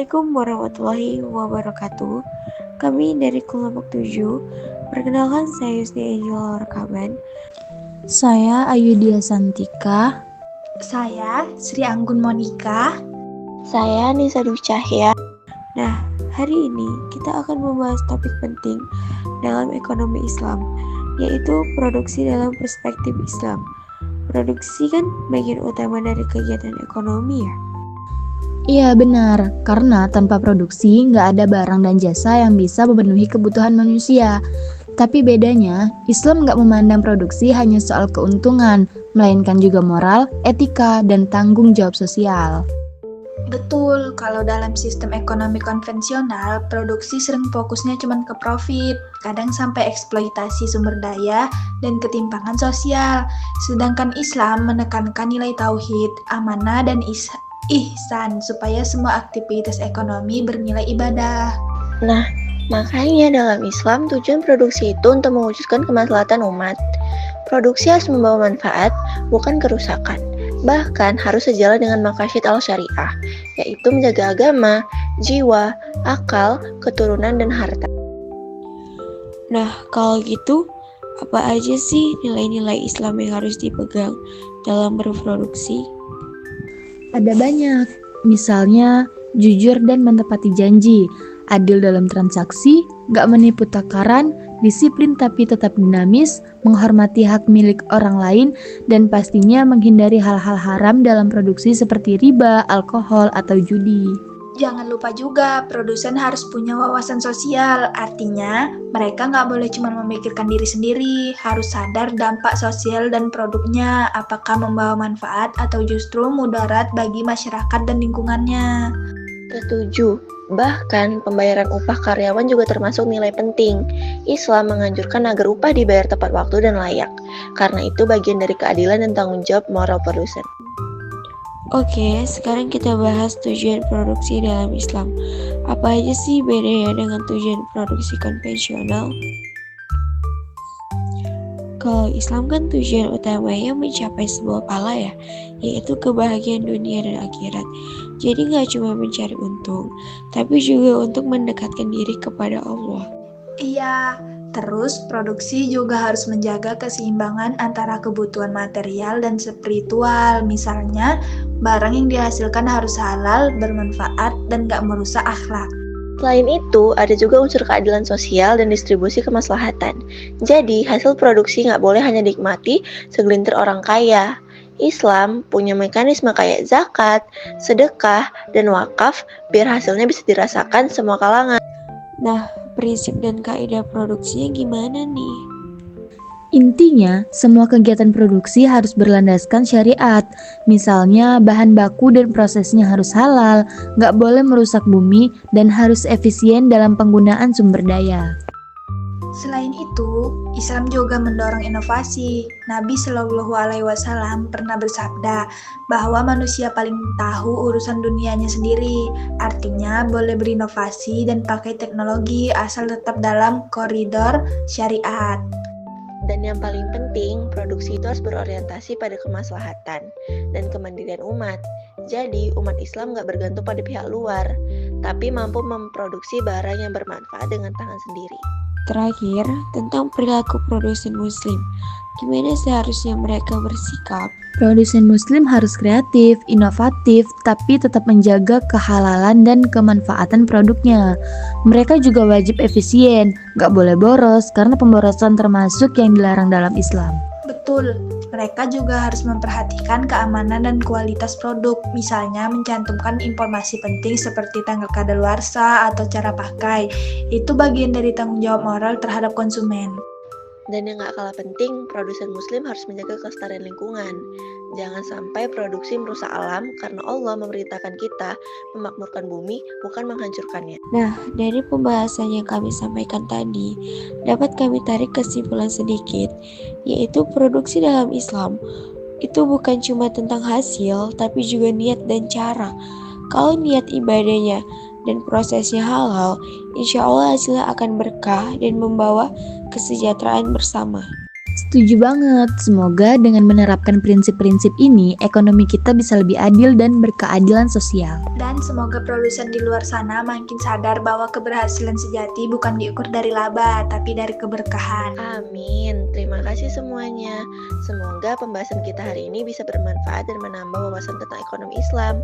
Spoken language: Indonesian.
Assalamualaikum warahmatullahi wabarakatuh. Kami dari kelompok 7. Perkenalkan, saya Yusni Angela Rekaban. Saya Ayudia Santika. Saya Sri Anggun Monika. Saya Nisa Dwi Cahya. Nah, hari ini kita akan membahas topik penting dalam ekonomi Islam, yaitu produksi dalam perspektif Islam. Produksi kan bagian utama dari kegiatan ekonomi ya? Iya benar, karena tanpa produksi nggak ada barang dan jasa yang bisa memenuhi kebutuhan manusia. Tapi bedanya, Islam nggak memandang produksi hanya soal keuntungan, melainkan juga moral, etika, dan tanggung jawab sosial. Betul, kalau dalam sistem ekonomi konvensional, produksi sering fokusnya cuma ke profit, kadang sampai eksploitasi sumber daya dan ketimpangan sosial. Sedangkan Islam menekankan nilai tauhid, amanah, dan ihsan supaya semua aktivitas ekonomi bernilai ibadah. Nah, makanya dalam Islam tujuan produksi itu untuk mewujudkan kemaslahatan umat. Produksi harus membawa manfaat, bukan kerusakan. Bahkan harus sejalan dengan maqasid al-syariah, yaitu menjaga agama, jiwa, akal, keturunan, dan harta. Nah, kalau gitu, apa aja sih nilai-nilai Islam yang harus dipegang dalam berproduksi? Ada banyak, misalnya jujur dan menepati janji, adil dalam transaksi, gak menipu takaran, disiplin tapi tetap dinamis, menghormati hak milik orang lain, dan pastinya menghindari hal-hal haram dalam produksi seperti riba, alkohol, atau judi. Jangan lupa juga, produsen harus punya wawasan sosial. Artinya, mereka nggak boleh cuma memikirkan diri sendiri, harus sadar dampak sosial dan produknya, apakah membawa manfaat atau justru mudarat bagi masyarakat dan lingkungannya. Setuju. Bahkan, pembayaran upah karyawan juga termasuk nilai penting. Islam menganjurkan agar upah dibayar tepat waktu dan layak. Karena itu bagian dari keadilan dan tanggung jawab moral produsen. Oke, sekarang kita bahas tujuan produksi dalam Islam. Apa aja sih bedanya dengan tujuan produksi konvensional? Kalau Islam kan tujuan utamanya mencapai sebuah pahala ya, yaitu kebahagiaan dunia dan akhirat. Jadi gak cuma mencari untung, tapi juga untuk mendekatkan diri kepada Allah. Iya, terus produksi juga harus menjaga keseimbangan antara kebutuhan material dan spiritual. Misalnya, barang yang dihasilkan harus halal, bermanfaat, dan gak merusak akhlak. Selain itu, ada juga unsur keadilan sosial dan distribusi kemaslahatan. Jadi, hasil produksi nggak boleh hanya dinikmati segelintir orang kaya. Islam punya mekanisme kayak zakat, sedekah, dan wakaf biar hasilnya bisa dirasakan semua kalangan. Nah, prinsip dan kaidah produksinya gimana nih? Intinya, semua kegiatan produksi harus berlandaskan syariat. Misalnya, bahan baku dan prosesnya harus halal, nggak boleh merusak bumi, dan harus efisien dalam penggunaan sumber daya. Selain itu, Islam juga mendorong inovasi. Nabi Shallallahu Alaihi Wasallam pernah bersabda bahwa manusia paling tahu urusan dunianya sendiri. Artinya boleh berinovasi dan pakai teknologi asal tetap dalam koridor syariat. Dan yang paling penting, produksi itu harus berorientasi pada kemaslahatan dan kemandirian umat. Jadi, umat Islam nggak bergantung pada pihak luar, tapi mampu memproduksi barang yang bermanfaat dengan tangan sendiri. Terakhir, tentang perilaku produsen muslim. Gimana seharusnya mereka bersikap? Produsen muslim harus kreatif, inovatif, tapi tetap menjaga kehalalan dan kemanfaatan produknya. Mereka juga wajib efisien, gak boleh boros karena pemborosan termasuk yang dilarang dalam Islam. Betul, mereka juga harus memperhatikan keamanan dan kualitas produk, misalnya mencantumkan informasi penting seperti tanggal kadaluarsa atau cara pakai. Itu bagian dari tanggung jawab moral terhadap konsumen. Dan yang gak kalah penting, produsen muslim harus menjaga kelestarian lingkungan. Jangan sampai produksi merusak alam karena Allah memerintahkan kita memakmurkan bumi, bukan menghancurkannya. Nah, dari pembahasan yang kami sampaikan tadi, dapat kami tarik kesimpulan sedikit, yaitu produksi dalam Islam itu bukan cuma tentang hasil, tapi juga niat dan cara. Kalau niat ibadahnya dan prosesnya halal, insya Allah hasilnya akan berkah dan membawa kesejahteraan bersama. Setuju banget. Semoga dengan menerapkan prinsip-prinsip ini, ekonomi kita bisa lebih adil dan berkeadilan sosial. Dan semoga produsen di luar sana makin sadar bahwa keberhasilan sejati bukan diukur dari laba, tapi dari keberkahan. Amin. Terima kasih semuanya. Semoga pembahasan kita hari ini bisa bermanfaat dan menambah wawasan tentang ekonomi Islam.